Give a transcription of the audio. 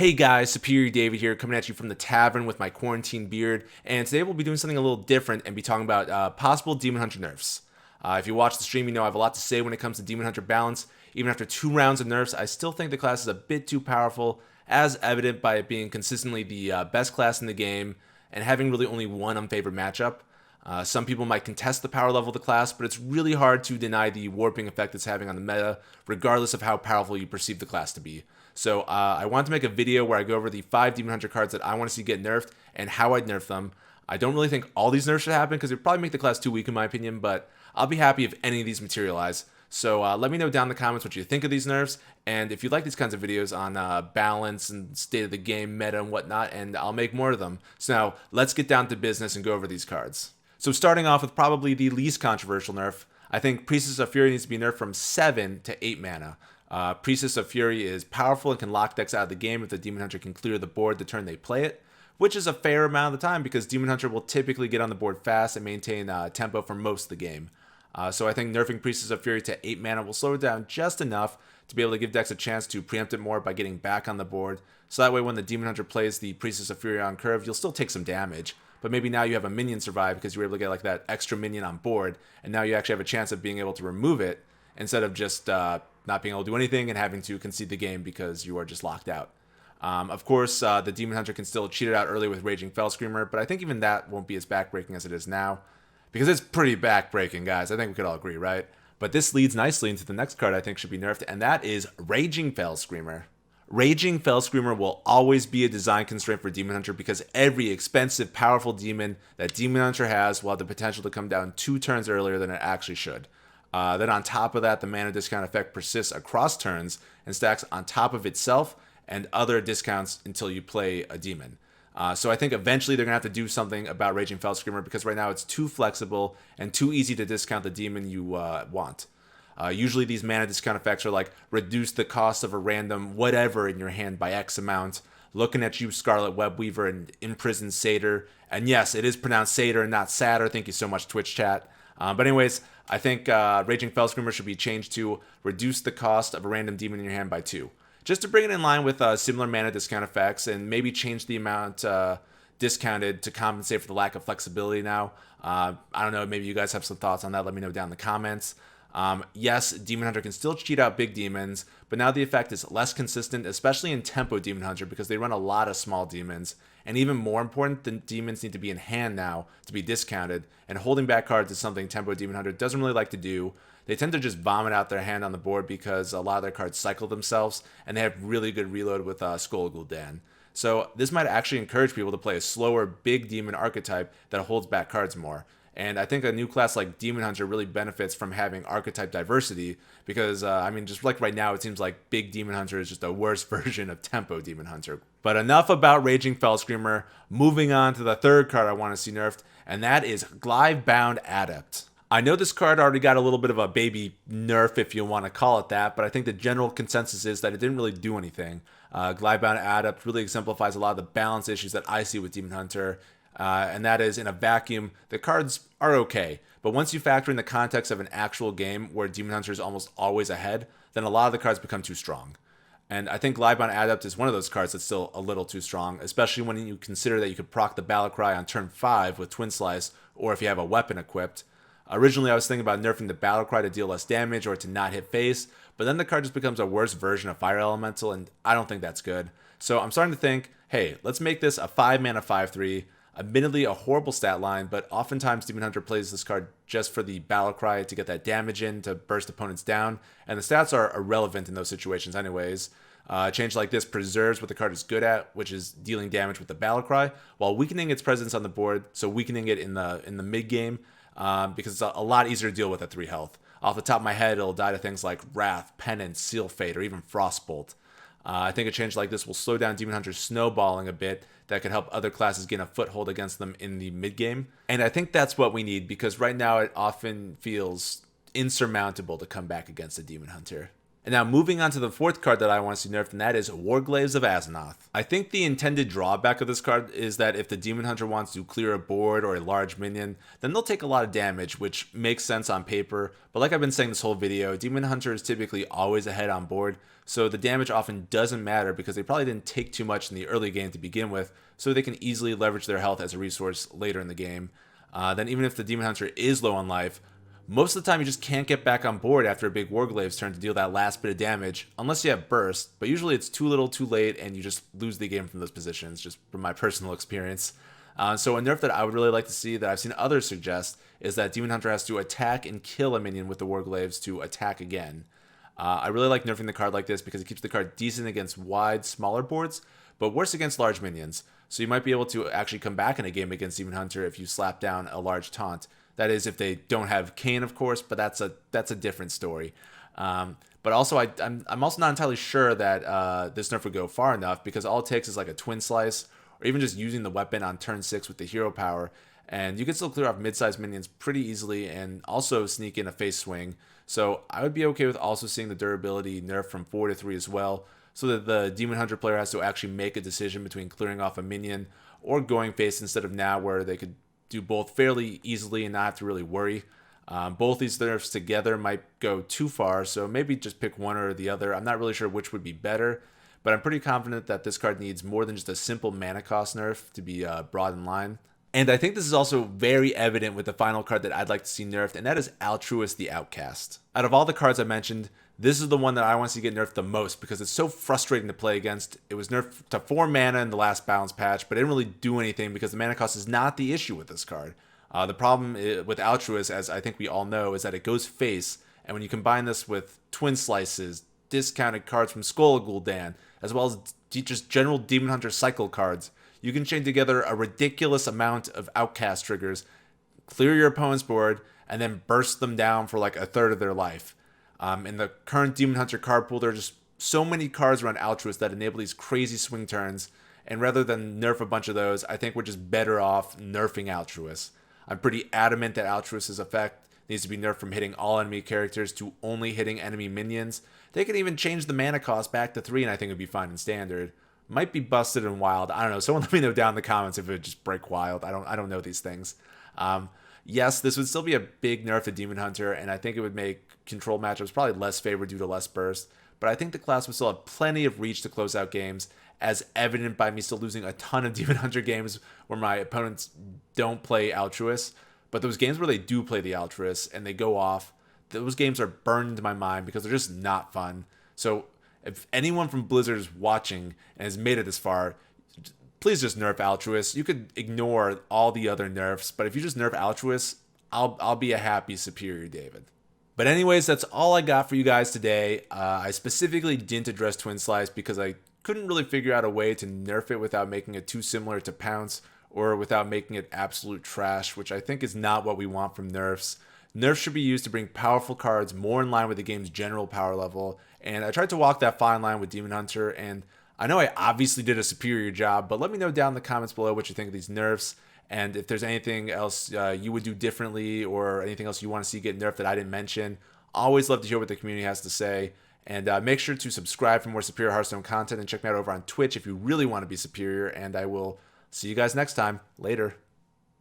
Hey guys, Superior David here, coming at you from the tavern with my quarantine beard, and today we'll be doing something a little different and be talking about possible Demon Hunter nerfs. If you watch the stream, you know I have a lot to say when it comes to Demon Hunter balance. Even after 2 rounds of nerfs, I still think the class is a bit too powerful, as evident by it being consistently the best class in the game and having really only one unfavored matchup. Some people might contest the power level of the class, but it's really hard to deny the warping effect it's having on the meta, regardless of how powerful you perceive the class to be. So I wanted to make a video where I go over the 5 Demon Hunter cards that I want to see get nerfed and how I'd nerf them. I don't really think all these nerfs should happen because it would probably make the class too weak in my opinion, but I'll be happy if any of these materialize. So let me know down in the comments what you think of these nerfs, and if you like these kinds of videos on balance and state of the game, meta, and whatnot, and I'll make more of them. So now, let's get down to business and go over these cards. So starting off with probably the least controversial nerf, I think Priestess of Fury needs to be nerfed from 7 to 8 mana. Priestess of Fury is powerful and can lock decks out of the game if the Demon Hunter can clear the board the turn they play it, which is a fair amount of the time because Demon Hunter will typically get on the board fast and maintain tempo for most of the game. So I think nerfing Priestess of Fury to 8 mana will slow it down just enough to be able to give decks a chance to preempt it more by getting back on the board. So that way when the Demon Hunter plays the Priestess of Fury on curve, you'll still take some damage. But maybe now you have a minion survive because you were able to get like that extra minion on board, and now you actually have a chance of being able to remove it instead of just not being able to do anything and having to concede the game because you are just locked out. Of course, the Demon Hunter can still cheat it out early with Raging Felscreamer, but I think even that won't be as backbreaking as it is now. Because it's pretty backbreaking, guys. I think we could all agree, right? But this leads nicely into the next card I think should be nerfed, and that is Raging Felscreamer. Raging Felscreamer will always be a design constraint for Demon Hunter because every expensive, powerful demon that Demon Hunter has will have the potential to come down 2 turns earlier than it actually should. Then on top of that, the mana discount effect persists across turns and stacks on top of itself and other discounts until you play a demon. So I think eventually they're going to have to do something about Raging Felscreamer because right now it's too flexible and too easy to discount the demon you want. Usually these mana discount effects are like reduce the cost of a random whatever in your hand by X amount, looking at you Scarlet Webweaver and Imprisoned Satyr. And yes, it is pronounced Satyr and not Satyr. Thank you so much, Twitch chat. But anyways, I think Raging Felscreamer should be changed to reduce the cost of a random demon in your hand by 2. Just to bring it in line with similar mana discount effects and maybe change the amount discounted to compensate for the lack of flexibility now. I don't know, maybe you guys have some thoughts on that. Let me know down in the comments. Yes, Demon Hunter can still cheat out big demons, but now the effect is less consistent, especially in Tempo Demon Hunter because they run a lot of small demons. And even more important, the demons need to be in hand now to be discounted, and holding back cards is something Tempo Demon Hunter doesn't really like to do. They tend to just vomit out their hand on the board because a lot of their cards cycle themselves, and they have really good reload with Skull Gul'dan. So this might actually encourage people to play a slower, big demon archetype that holds back cards more. And I think a new class like Demon Hunter really benefits from having archetype diversity because, I mean, just like right now, it seems like Big Demon Hunter is just a worse version of Tempo Demon Hunter. But enough about Raging Felscreamer. Moving on to the third card I want to see nerfed, and that is Glaive-bound Adept. I know this card already got a little bit of a baby nerf, if you want to call it that, but I think the general consensus is that it didn't really do anything. Glaive-bound Adept really exemplifies a lot of the balance issues that I see with Demon Hunter. And that is, in a vacuum, the cards are okay. But once you factor in the context of an actual game where Demon Hunter is almost always ahead, then a lot of the cards become too strong. And I think Glaive-bound Adept is one of those cards that's still a little too strong, especially when you consider that you could proc the Battlecry on turn 5 with Twin Slice, or if you have a weapon equipped. Originally, I was thinking about nerfing the Battlecry to deal less damage or to not hit face, but then the card just becomes a worse version of Fire Elemental, and I don't think that's good. So I'm starting to think, hey, let's make this a 5-mana 5/3, admittedly a horrible stat line, but oftentimes Demon Hunter plays this card just for the Battlecry to get that damage in, to burst opponents down, and the stats are irrelevant in those situations anyways. A change like this preserves what the card is good at, which is dealing damage with the Battlecry, while weakening its presence on the board, so weakening it in the mid-game, because it's a lot easier to deal with at 3 health. Off the top of my head, it'll die to things like Wrath, Penance, Seal Fate, or even Frostbolt. I think a change like this will slow down Demon Hunter's snowballing a bit that could help other classes gain a foothold against them in the mid-game. And I think that's what we need because right now it often feels insurmountable to come back against a Demon Hunter. And now moving on to the fourth card that I want to see nerfed, and that is Warglaives of Ashes. I think the intended drawback of this card is that if the Demon Hunter wants to clear a board or a large minion, then they'll take a lot of damage, which makes sense on paper. But like I've been saying this whole video, Demon Hunter is typically always ahead on board, so the damage often doesn't matter because they probably didn't take too much in the early game to begin with, so they can easily leverage their health as a resource later in the game. Then even if the Demon Hunter is low on life, most of the time you just can't get back on board after a big Warglaive's turn to deal that last bit of damage, unless you have burst, but usually it's too little too late and you just lose the game from those positions, just from my personal experience. So a nerf that I would really like to see that I've seen others suggest is that Demon Hunter has to attack and kill a minion with the Warglaives to attack again. I really like nerfing the card like this because it keeps the card decent against wide, smaller boards, but worse against large minions. So you might be able to actually come back in a game against Demon Hunter if you slap down a large taunt. That is, if they don't have Kane, of course, but that's a different story. But also, I'm also not entirely sure that this nerf would go far enough because all it takes is like a twin slice or even just using the weapon on turn 6 with the hero power, and you can still clear off mid-sized minions pretty easily and also sneak in a face swing. So I would be okay with also seeing the durability nerf from 4 to 3 as well, so that the Demon Hunter player has to actually make a decision between clearing off a minion or going face instead of now where they could do both fairly easily and not have to really worry. Both these nerfs together might go too far, so maybe just pick one or the other. I'm not really sure which would be better, but I'm pretty confident that this card needs more than just a simple mana cost nerf to be brought in line. And I think this is also very evident with the final card that I'd like to see nerfed, and that is Altruist the Outcast. Out of all the cards I mentioned, this is the one that I want to see get nerfed the most because it's so frustrating to play against. It was nerfed to 4 mana in the last balance patch, but it didn't really do anything because the mana cost is not the issue with this card. The problem with Altruist, as I think we all know, is that it goes face, and when you combine this with Twin Slices, discounted cards from Skull Gul'dan, as well as just general Demon Hunter cycle cards, you can chain together a ridiculous amount of Outcast triggers, clear your opponent's board, and then burst them down for like a third of their life. In the current Demon Hunter card pool, there are just so many cards around Altruist that enable these crazy swing turns, and rather than nerf a bunch of those, I think we're just better off nerfing Altruist. I'm pretty adamant that Altruist's effect needs to be nerfed from hitting all enemy characters to only hitting enemy minions. They could even change the mana cost back to 3, and I think it would be fine in standard. Might be busted in wild. I don't know. Someone let me know down in the comments if it would just break wild. I don't know these things. Yes, this would still be a big nerf to Demon Hunter, and I think it would make control matchups probably less favored due to less burst. But I think the class would still have plenty of reach to close out games, as evident by me still losing a ton of Demon Hunter games where my opponents don't play Altruist. But those games where they do play the Altruist and they go off, those games are burned into my mind because they're just not fun. So if anyone from Blizzard is watching and has made it this far, please just nerf Altruist. You could ignore all the other nerfs, but if you just nerf Altruist, I'll be a happy Superior David. But anyways, that's all I got for you guys today. I specifically didn't address Twin Slice because I couldn't really figure out a way to nerf it without making it too similar to Pounce or without making it absolute trash, which I think is not what we want from nerfs. Nerfs should be used to bring powerful cards more in line with the game's general power level, and I tried to walk that fine line with Demon Hunter, and I know I obviously did a superior job, but let me know down in the comments below what you think of these nerfs, and if there's anything else you would do differently or anything else you want to see get nerfed that I didn't mention. Always love to hear what the community has to say, and make sure to subscribe for more Superior Hearthstone content, and check me out over on Twitch if you really want to be superior, and I will see you guys next time. Later.